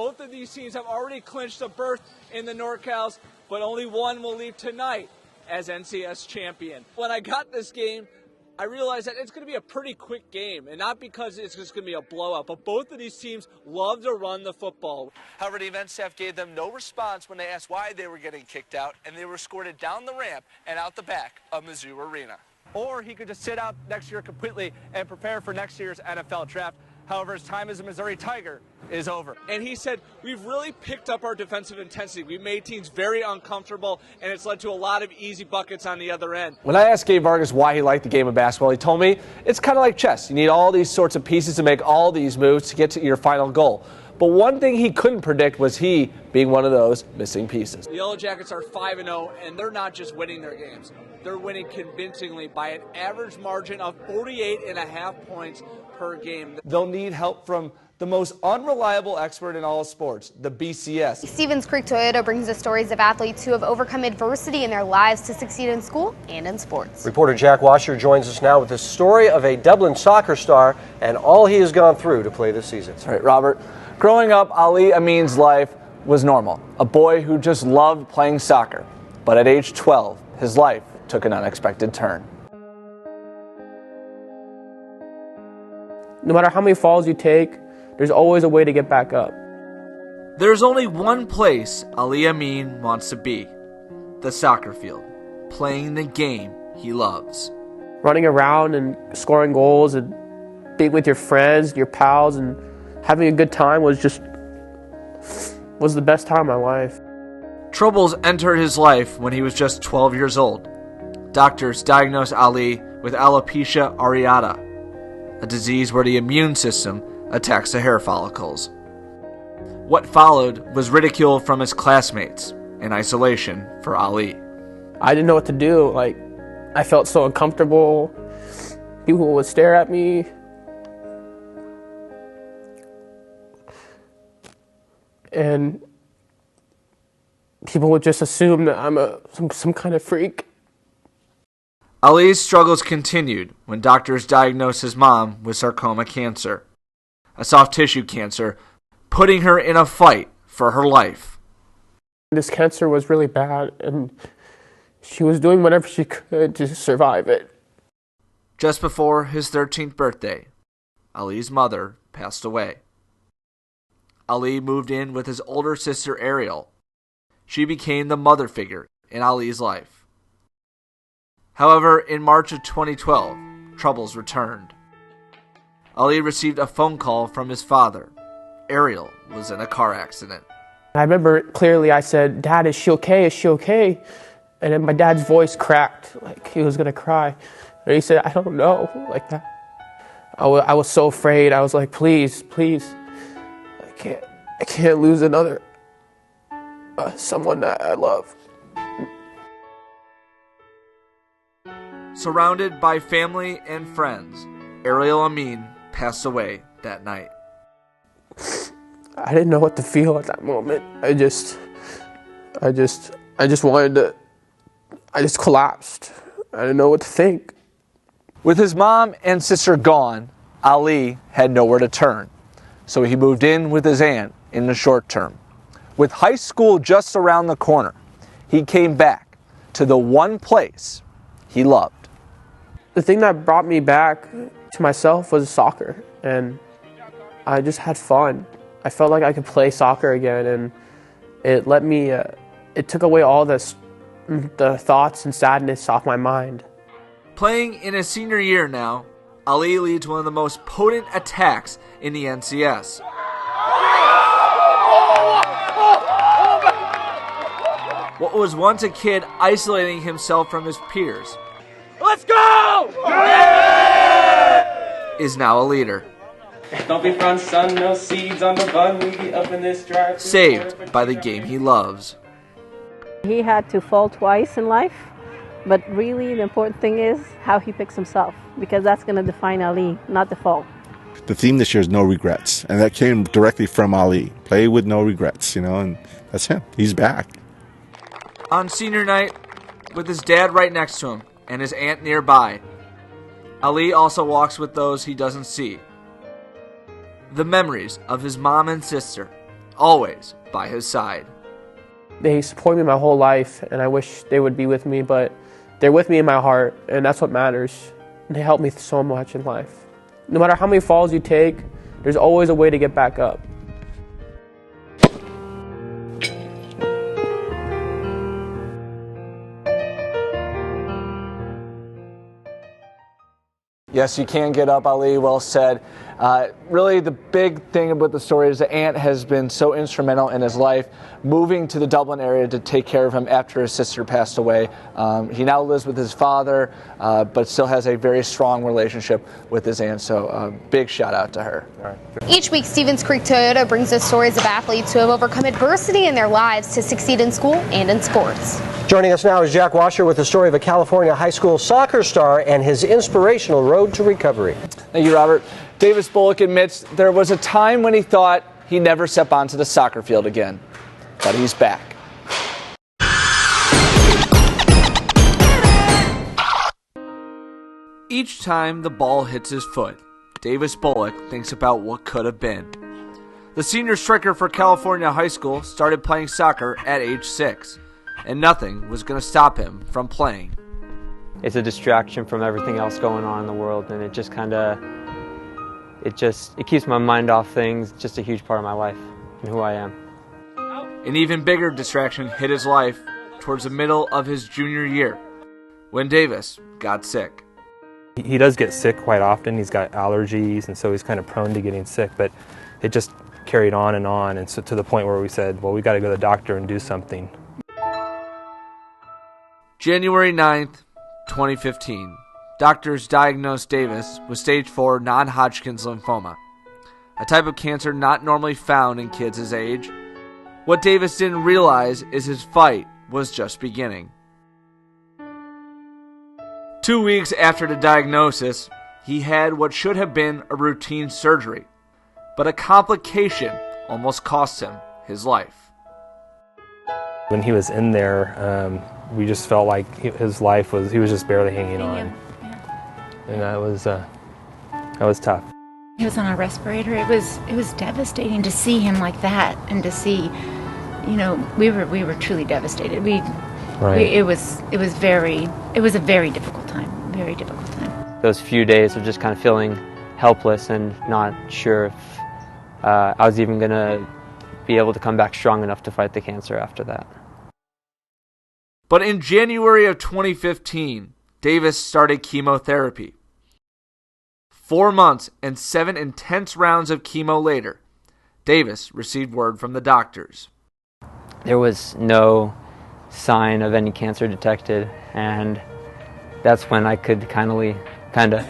Both of these teams have already clinched a berth in the NorCals, but only one will leave tonight as NCS champion. When I got this game, I realized that it's going to be a pretty quick game, and not because it's just going to be a blowout, but both of these teams love to run the football. However, the event staff gave them no response when they asked why they were getting kicked out, and they were escorted down the ramp and out the back of Mizzou Arena. Or he could just sit out next year completely and prepare for next year's NFL draft. However, his time as a Missouri Tiger is over. And he said, we've really picked up our defensive intensity. We've made teams very uncomfortable, and it's led to a lot of easy buckets on the other end. When I asked Gabe Vargas why he liked the game of basketball, he told me it's kind of like chess. You need all these sorts of pieces to make all these moves to get to your final goal. But one thing he couldn't predict was he being one of those missing pieces. The Yellow Jackets are 5-0, and they're not just winning their games. They're winning convincingly by an average margin of 48.5 points per game. They'll need help from the most unreliable expert in all of sports, the BCS. Stevens Creek Toyota brings us stories of athletes who have overcome adversity in their lives to succeed in school and in sports. Reporter Jack Wascher joins us now with the story of a Dublin soccer star and all he has gone through to play this season. That's right, Robert. Growing up, Ali Amin's life was normal. A boy who just loved playing soccer. But at age 12, his life took an unexpected turn. No matter how many falls you take, there's always a way to get back up. There's only one place Ali Amin wants to be, the soccer field, playing the game he loves. Running around and scoring goals and being with your friends, your pals, and having a good time was the best time of my life. Troubles entered his life when he was just 12 years old. Doctors diagnosed Ali with alopecia areata, a disease where the immune system attacks the hair follicles. What followed was ridicule from his classmates and isolation for Ali. I didn't know what to do. I felt so uncomfortable. People would stare at me. And people would just assume that I'm some kind of freak. Ali's struggles continued when doctors diagnosed his mom with sarcoma cancer, a soft tissue cancer, putting her in a fight for her life. This cancer was really bad, and she was doing whatever she could to survive it. Just before his 13th birthday, Ali's mother passed away. Ali moved in with his older sister Ariel. She became the mother figure in Ali's life. However, in March of 2012, troubles returned. Ali received a phone call from his father. Ariel was in a car accident. I remember clearly I said, "Dad, is she okay? Is she okay?" And then my dad's voice cracked, like he was going to cry. And he said, "I don't know," like that. I was so afraid. I was like, please, I can't lose another someone that I love. Surrounded by family and friends, Ariel Amin passed away that night. I didn't know what to feel at that moment. I just collapsed. I didn't know what to think. With his mom and sister gone, Ali had nowhere to turn. So he moved in with his aunt in the short term. With high school just around the corner, he came back to the one place he loved. The thing that brought me back to myself was soccer, and I just had fun. I felt like I could play soccer again, and it took away all the thoughts and sadness off my mind. Playing in his senior year now, Ali leads one of the most potent attacks in the NCS. What was once a kid isolating himself from his peers, let's go! Is now a leader. Don't be front, son, no seeds on the bun. We be up in this drive. Saved by the game he loves. He had to fall twice in life, but really the important thing is how he picks himself, because that's going to define Ali, not the fall. The theme this year is no regrets, and that came directly from Ali. Play with no regrets, and that's him. He's back. On senior night, with his dad right next to him and his aunt nearby, Ali also walks with those he doesn't see. The memories of his mom and sister always by his side. They support me my whole life, and I wish they would be with me, but they're with me in my heart, and that's what matters. And they help me so much in life. No matter how many falls you take, there's always a way to get back up. Yes, you can get up, Ali. Well said. Really, the big thing about the story is that Ant has been so instrumental in his life, moving to the Dublin area to take care of him after his sister passed away. He now lives with his father, but still has a very strong relationship with his aunt, so big shout out to her. Each week, Stevens Creek Toyota brings us stories of athletes who have overcome adversity in their lives to succeed in school and in sports. Joining us now is Jack Wascher with the story of a California high school soccer star and his inspirational road to recovery. Thank you, Robert. Davis Bullock admits there was a time when he thought he'd never step onto the soccer field again, but he's back. Each time the ball hits his foot, Davis Bullock thinks about what could have been. The senior striker for California High School started playing soccer at age 6, and nothing was going to stop him from playing. It's a distraction from everything else going on in the world, and it just it keeps my mind off things. It's just a huge part of my life and who I am. An even bigger distraction hit his life towards the middle of his junior year, when Davis got sick. He does get sick quite often. He's got allergies, and so he's kind of prone to getting sick, but it just carried on, and so to the point where we said, well, we got to go to the doctor and do something. January 9th, 2015. Doctors diagnosed Davis with stage 4 non-Hodgkin's lymphoma, a type of cancer not normally found in kids his age. What Davis didn't realize is his fight was just beginning. 2 weeks after the diagnosis, he had what should have been a routine surgery, but a complication almost cost him his life. When he was in there, we just felt like his life he was just barely hanging on. And that was tough. He was on a respirator. It was devastating to see him like that, and to see, we were truly devastated. It was a very difficult time. Very difficult time. Those few days of just kind of feeling helpless and not sure if I was even going to be able to come back strong enough to fight the cancer after that. But in January of 2015, Davis started chemotherapy. 4 months and 7 intense rounds of chemo later, Davis received word from the doctors. There was no sign of any cancer detected, and that's when I could kind of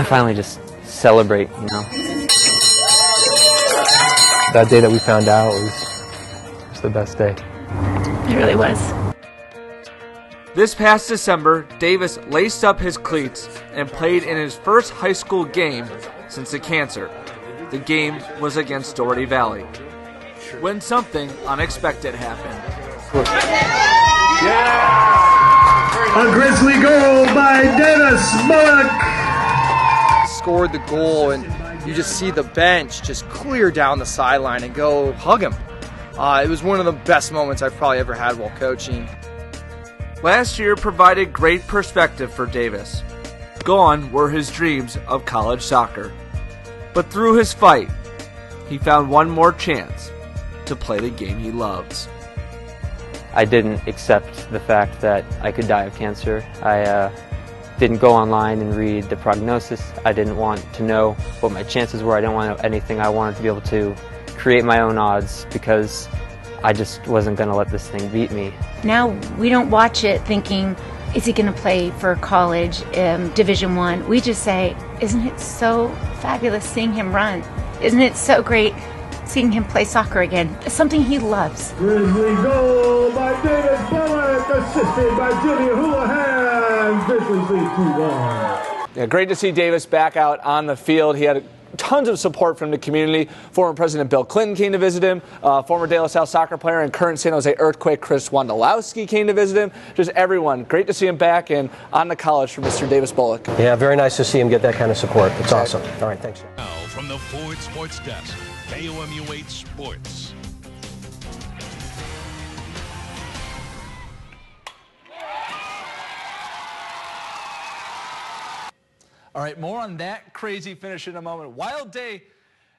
finally just celebrate, That day that we found out was the best day. It really was. This past December, Davis laced up his cleats and played in his first high school game since the cancer. The game was against Doherty Valley, when something unexpected happened. A grisly goal by Davis Bullock. Scored the goal, and you just see the bench just clear down the sideline and go hug him. It was one of the best moments I've probably ever had while coaching. Last year provided great perspective for Davis. Gone were his dreams of college soccer. But through his fight, he found one more chance to play the game he loves. I didn't accept the fact that I could die of cancer. I didn't go online and read the prognosis. I didn't want to know what my chances were. I didn't want to know anything. I wanted to be able to create my own odds because I just wasn't going to let this thing beat me. Now we don't watch it thinking, is he going to play for college, Division I? We just say, isn't it so fabulous seeing him run? Isn't it so great seeing him play soccer again? It's something he loves. Grizzly goal by Davis Bullock, assisted by Jimmy Houlihan. Grizzlies lead 2-1. Yeah, great to see Davis back out on the field. He had tons of support from the community. Former President Bill Clinton came to visit him. Former De La Salle soccer player and current San Jose Earthquake Chris Wondolowski came to visit him. Just everyone. Great to see him back and on the college for Mr. Davis Bullock. Yeah, very nice to see him get that kind of support. It's awesome. All right, thanks. Now from the Ford Sports Desk, KOMU 8 Sports. All right, more on that crazy finish in a moment. Wild day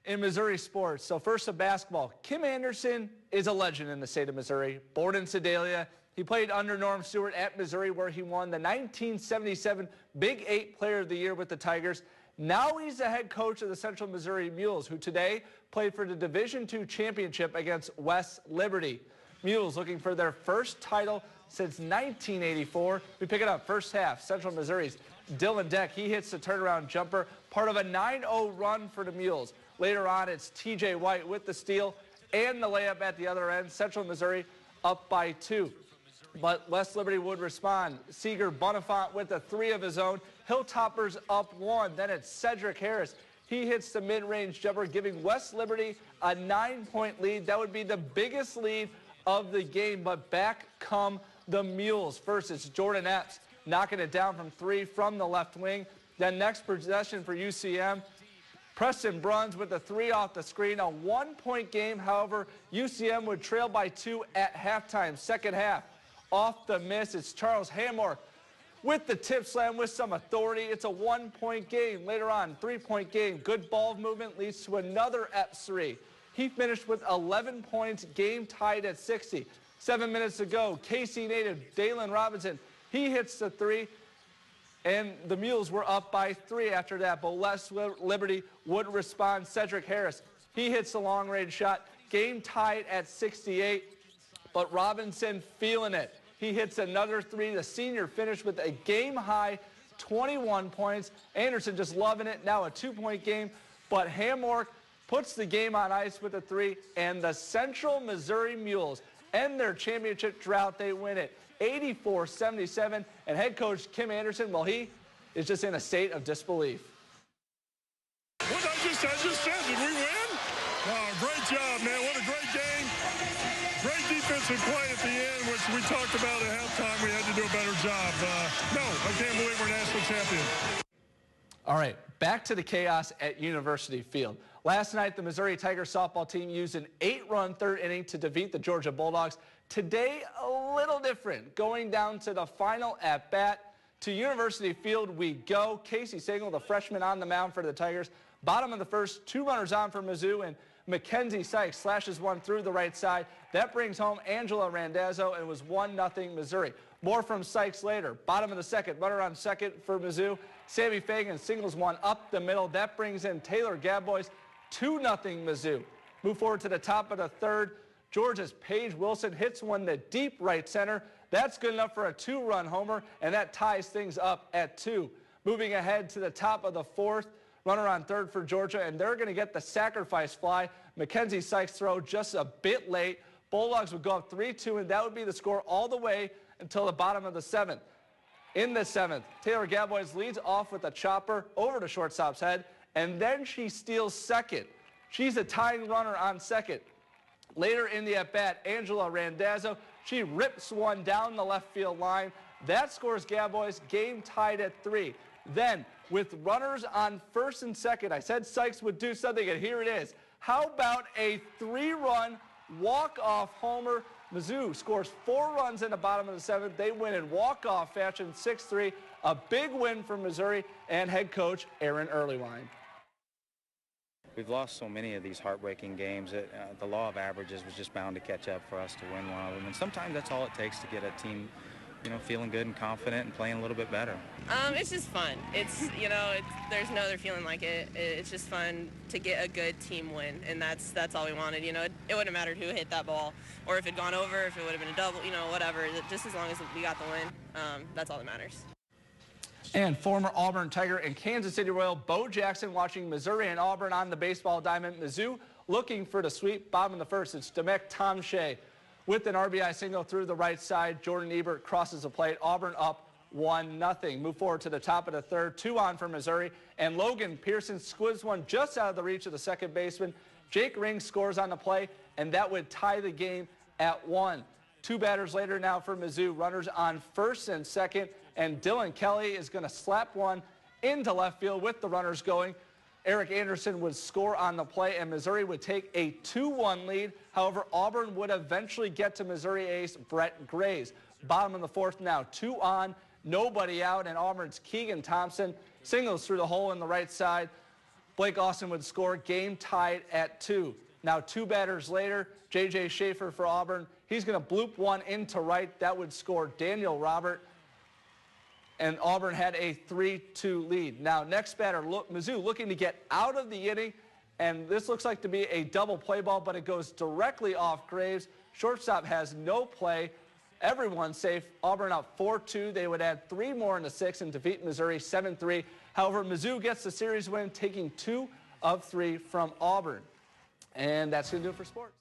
in Missouri sports. So first of basketball, Kim Anderson is a legend in the state of Missouri. Born in Sedalia, he played under Norm Stewart at Missouri, where he won the 1977 Big 8 Player of the Year with the Tigers. Now he's the head coach of the Central Missouri Mules, who today played for the Division II championship against West Liberty. Mules looking for their first title since 1984. We pick it up first half. Central Missouri's Dylan Deck, he hits the turnaround jumper, part of a 9-0 run for the Mules. Later on, it's TJ White with the steal and the layup at the other end. Central Missouri up by 2. But West Liberty would respond. Seeger Bonifant with a 3 of his own. Hilltoppers up 1. Then it's Cedric Harris. He hits the mid-range jumper, giving West Liberty a 9-point lead. That would be the biggest lead of the game, but back come the Mules. First, it's Jordan Epps knocking it down from 3 from the left wing. Then next possession for UCM, Preston Bruns with the 3 off the screen. A 1-point game, however, UCM would trail by 2 at halftime. Second half, off the miss, it's Charles Hamork with the tip slam with some authority. It's a 1-point game. Later on, 3-point game. Good ball movement leads to another Epps 3. He finished with 11 points, game tied at 60. 7 minutes ago, KC native Dalen Robinson, he hits the 3, and the Mules were up by 3 after that, but West Liberty would respond. Cedric Harris, he hits the long-range shot, game tied at 68, but Robinson feeling it. He hits another 3. The senior finished with a game-high 21 points. Anderson just loving it, now a 2-point game, but Hamork puts the game on ice with a 3, and the Central Missouri Mules end their championship drought. They win it 84-77, and head coach Kim Anderson, well, he is just in a state of disbelief. What I just said, did we win? Oh, great job, man. What a great game. Great defensive play at the end, which we talked about at halftime. We had to do a better job. No, I can't believe we're national champions. All right, back to the chaos at University Field. Last night, the Missouri Tigers softball team used an 8-run third inning to defeat the Georgia Bulldogs. Today, a little different. Going down to the final at-bat. To University Field we go. Casey Sagal, the freshman on the mound for the Tigers. Bottom of the first, 2 runners on for Mizzou, and Mackenzie Sykes slashes one through the right side. That brings home Angela Randazzo, and it was 1-0 Missouri. More from Sykes later. Bottom of the second, runner on second for Mizzou. Sammy Fagan singles one up the middle. That brings in Taylor Gadbois. 2-0 Mizzou. Move forward to the top of the third. Georgia's Paige Wilson hits one to deep right center. That's good enough for a 2-run homer, and that ties things up at 2. Moving ahead to the top of the fourth. Runner on third for Georgia, and they're going to get the sacrifice fly. Mackenzie Sykes throw just a bit late. Bulldogs would go up 3-2, and that would be the score all the way until the bottom of the 7th. In the 7th, Taylor Gadbois leads off with a chopper over to shortstop's head, and then she steals second. She's a tying runner on second. Later in the at-bat, Angela Randazzo, she rips one down the left field line. That scores Gadbois, game tied at 3. Then, with runners on first and second, I said Sykes would do something, and here it is. How about a 3-run walk-off homer? Mizzou scores 4 runs in the bottom of the 7th. They win in walk-off fashion, 6-3. A big win for Missouri and head coach Aaron Earlywine. We've lost so many of these heartbreaking games that the law of averages was just bound to catch up for us to win one of them. And sometimes that's all it takes to get a team, feeling good and confident and playing a little bit better. It's just fun. There's no other feeling like it. It's just fun to get a good team win, and that's all we wanted. It wouldn't have mattered who hit that ball or if it had gone over, if it would have been a double, whatever. Just as long as we got the win, that's all that matters. And former Auburn Tiger and Kansas City Royal Bo Jackson watching Missouri and Auburn on the baseball diamond. Mizzou looking for the sweep. Bottom of the first, it's Demek Tomshay with an RBI single through the right side. Jordan Ebert crosses the plate. Auburn up 1-0. Move forward to the top of the third. 2 on for Missouri. And Logan Pearson squibs one just out of the reach of the second baseman. Jake Ring scores on the play, and that would tie the game at 1. 2 batters later now for Mizzou. Runners on first and second. And Dylan Kelly is going to slap one into left field with the runners going. Eric Anderson would score on the play, and Missouri would take a 2-1 lead. However, Auburn would eventually get to Missouri ace Brett Graves. Bottom of the fourth now, 2 on, nobody out, and Auburn's Keegan Thompson Singles through the hole in the right side. Blake Austin would score, game tied at 2. Now 2 batters later, J.J. Schaefer for Auburn. He's going to bloop one into right. That would score Daniel Robert. And Auburn had a 3-2 lead. Now next batter, Mizzou looking to get out of the inning. And this looks like to be a double play ball, but it goes directly off Graves. Shortstop has no play. Everyone's safe. Auburn out 4-2. They would add 3 more in the 6th and defeat Missouri 7-3. However, Mizzou gets the series win, taking 2 of 3 from Auburn. And that's going to do it for sports.